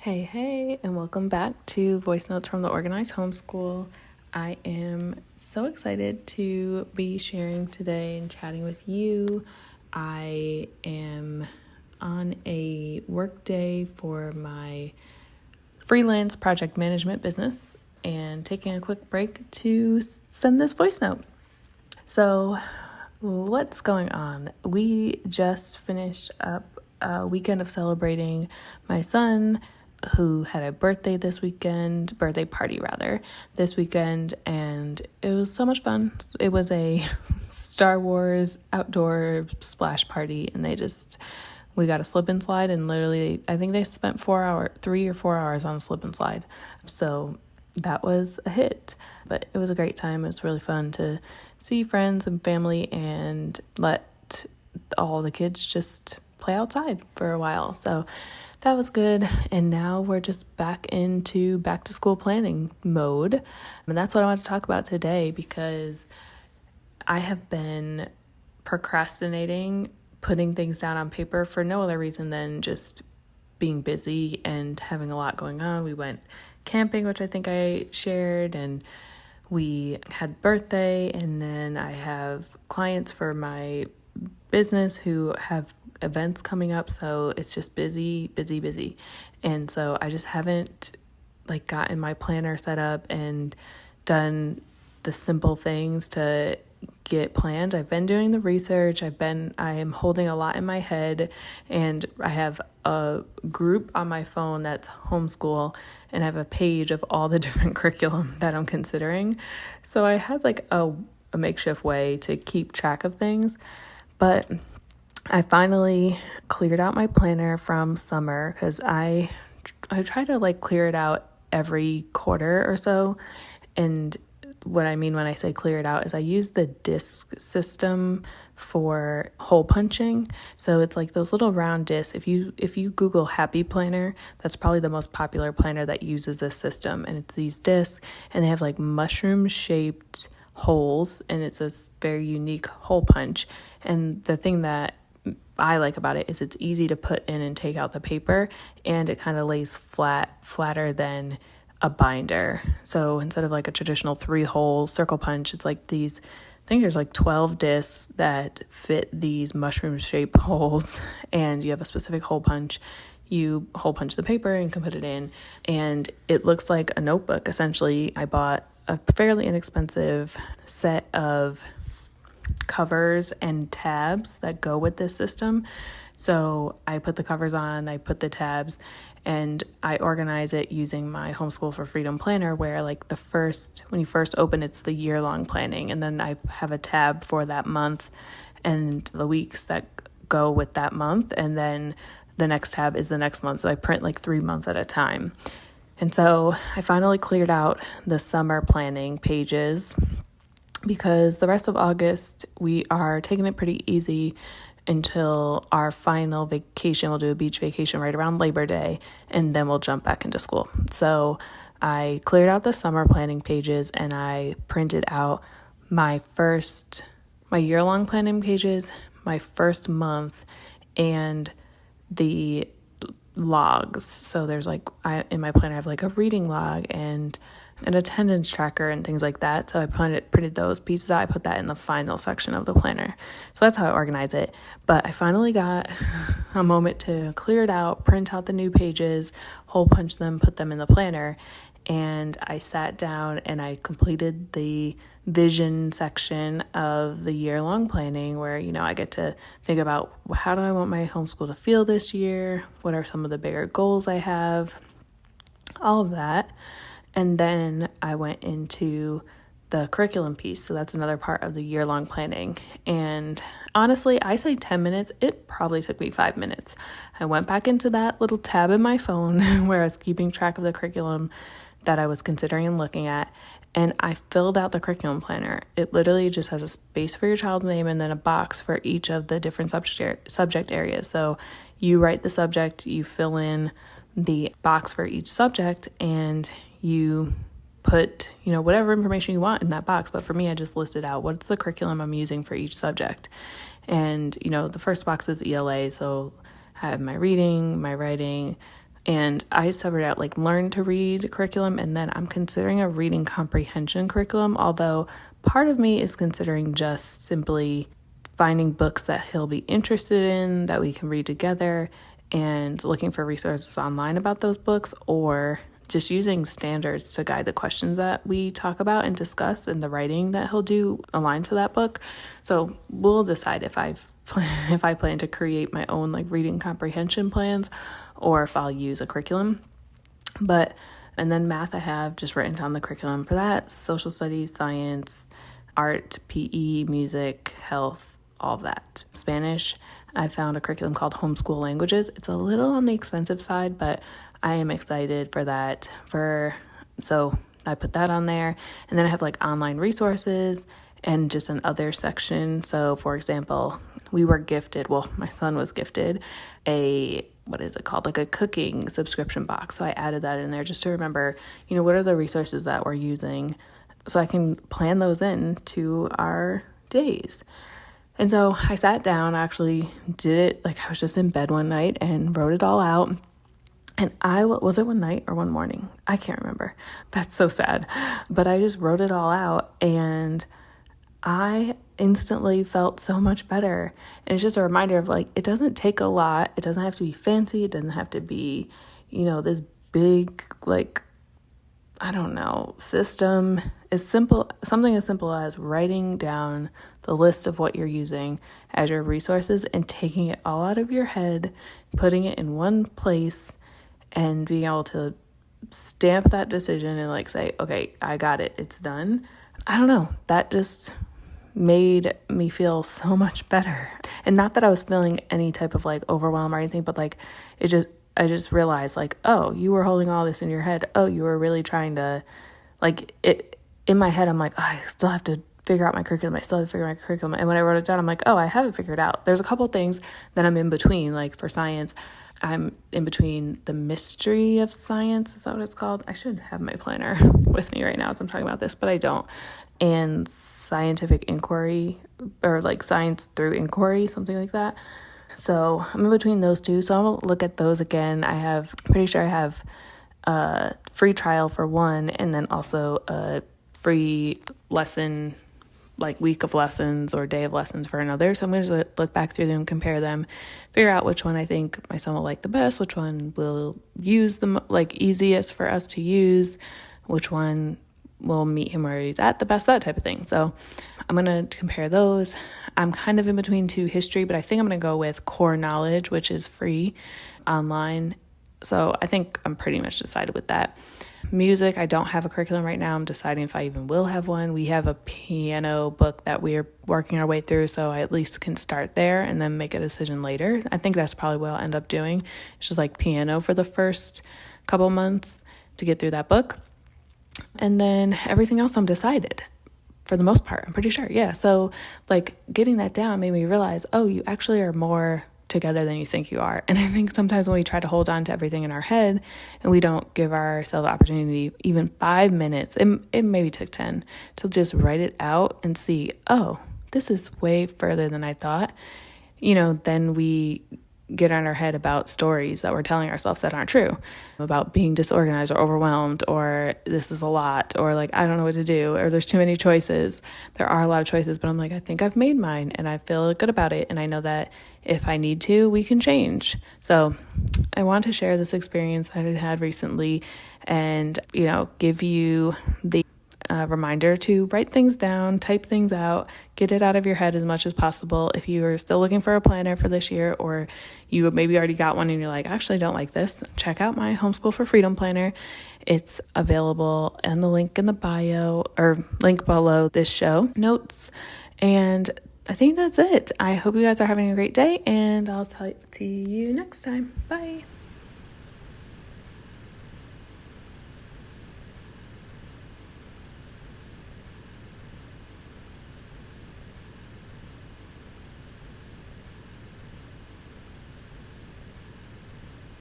Hey, and welcome back to Voice Notes from the Organized Homeschool. I am so excited to be sharing today and chatting with you. I am on a work day for my freelance project management business and taking a quick break to send this voice note. So, what's going on? We just finished up a weekend of celebrating my son, who had a birthday party this weekend, and it was so much fun. It was a Star Wars outdoor splash party, and we got a slip and slide, and literally, I think they spent 3 or 4 hours on a slip and slide. So that was a hit, but it was a great time. It was really fun to see friends and family and let all the kids just play outside for a while. So that was good. And now we're just back into back to school planning mode. And that's what I want to talk about today, because I have been procrastinating putting things down on paper for no other reason than just being busy and having a lot going on. We went camping, which I think I shared, and we had birthday, and then I have clients for my business who have events coming up, so it's just busy. And so I just haven't gotten my planner set up and done the simple things to get planned. I've been doing the research. I am holding a lot in my head, and I have a group on my phone that's homeschool, and I have a page of all the different curriculum that I'm considering. So I had a makeshift way to keep track of things, but I finally cleared out my planner from summer, because I try to clear it out every quarter or so. And what I mean when I say clear it out is I use the disc system for hole punching. So it's those little round discs. If you Google Happy Planner, that's probably the most popular planner that uses this system. And it's these discs, and they have mushroom shaped holes, and it's a very unique hole punch. And the thing that I like about it is it's easy to put in and take out the paper, and it kind of lays flatter than a binder. So instead of a traditional 3-hole circle punch, it's these, I think there's 12 discs that fit these mushroom shaped holes, and you have a specific hole punch. You hole punch the paper and can put it in, and it looks like a notebook. Essentially, I bought a fairly inexpensive set of covers and tabs that go with this system. So I put the covers on, I put the tabs, and I organize it using my Homeschool for Freedom planner, where when you first open, it's the year-long planning, and then I have a tab for that month and the weeks that go with that month, and then the next tab is the next month. So I print 3 months at a time. And so I finally cleared out the summer planning pages, because the rest of August we are taking it pretty easy until our final vacation. We'll do a beach vacation right around Labor Day, and then we'll jump back into school. So I cleared out the summer planning pages, and I printed out my year-long planning pages, my first month, and the logs. So there's in my planner I have a reading log and an attendance tracker and things like that. So I printed those pieces out. I put that in the final section of the planner. So that's how I organize it. But I finally got a moment to clear it out, print out the new pages, hole punch them, put them in the planner. And I sat down and I completed the vision section of the year-long planning, where, I get to think about, how do I want my homeschool to feel this year? What are some of the bigger goals I have? All of that. And then I went into the curriculum piece. So that's another part of the year-long planning. And honestly, I say 10 minutes. It probably took me 5 minutes. I went back into that little tab in my phone where I was keeping track of the curriculum that I was considering and looking at, and I filled out the curriculum planner. It literally just has a space for your child's name and then a box for each of the different subject areas. So you write the subject, you fill in the box for each subject, and you put, whatever information you want in that box. But for me, I just listed out what's the curriculum I'm using for each subject. And, the first box is ELA. So I have my reading, my writing, And I separated out like learn to read curriculum, and then I'm considering a reading comprehension curriculum, although part of me is considering just simply finding books that he'll be interested in that we can read together and looking for resources online about those books, or just using standards to guide the questions that we talk about and discuss, and the writing that he'll do aligned to that book. So we'll decide if I plan to create my own like reading comprehension plans or if I'll use a curriculum. And then math, I have just written down the curriculum for that: social studies, science, art, PE, music, health, all of that. Spanish, I found a curriculum called Homeschool Languages. It's a little on the expensive side, but I am excited for that. So I put that on there. And then I have like online resources and just an other section. So for example, my son was gifted what is it called? Like a cooking subscription box. So I added that in there just to remember, what are the resources that we're using so I can plan those in to our days. And so I sat down, actually did it, like I was just in bed one night and wrote it all out. And was it one night or one morning? I can't remember. That's so sad. But I just wrote it all out and I instantly felt so much better. And it's just a reminder of like, it doesn't take a lot. It doesn't have to be fancy. It doesn't have to be, this big, like, I don't know, system. Something as simple as writing down the list of what you're using as your resources and taking it all out of your head, putting it in one place, and being able to stamp that decision and like say, okay, I got it, it's done. I don't know, that just made me feel so much better. And not that I was feeling any type of like overwhelm or anything, but like I just realized like, oh, you were holding all this in your head. Oh, you were really trying to like it in my head. I'm like, oh, I still have to figure out my curriculum. And when I wrote it down, I'm like, oh, I have it figured out. There's a couple things that I'm in between. Like for science, I'm in between the mystery of science. Is that what it's called? I should have my planner with me right now as I'm talking about this, but I don't. And scientific inquiry, or like science through inquiry, something like that. So I'm in between those two. So I'm going to look at those again. Pretty sure I have a free trial for one, and then also a free lesson, like week of lessons or day of lessons for another. So I'm going to look back through them, compare them, figure out which one I think my son will like the best, which one will use the easiest for us to use, which one will meet him where he's at the best, that type of thing. So I'm going to compare those. I'm kind of in between two history, but I think I'm going to go with core knowledge, which is free online. So I think I'm pretty much decided with that. Music, I don't have a curriculum right now. I'm deciding if I even will have one. We have a piano book that we're working our way through, so I at least can start there and then make a decision later. I think that's probably what I'll end up doing. It's just like piano for the first couple months to get through that book. And then everything else I'm decided for the most part, I'm pretty sure. Yeah. So like getting that down made me realize, oh, you actually are more together than you think you are. And I think sometimes when we try to hold on to everything in our head and we don't give ourselves the opportunity, even 5 minutes, it maybe took 10, to just write it out and see, oh, this is way further than I thought. Then we get on our head about stories that we're telling ourselves that aren't true, about being disorganized or overwhelmed, or this is a lot, or like, I don't know what to do, or there's too many choices. There are a lot of choices, but I'm like, I think I've made mine and I feel good about it. And I know that if I need to, we can change. So I want to share this experience that I had recently and, give you the reminder to write things down, type things out, get it out of your head as much as possible. If you are still looking for a planner for this year, or you maybe already got one and you're like, I actually don't like this, check out my Homeschool for Freedom planner. It's available in the link in the bio, or link below this show notes. And I think that's it. I hope you guys are having a great day, and I'll talk to you next time. Bye.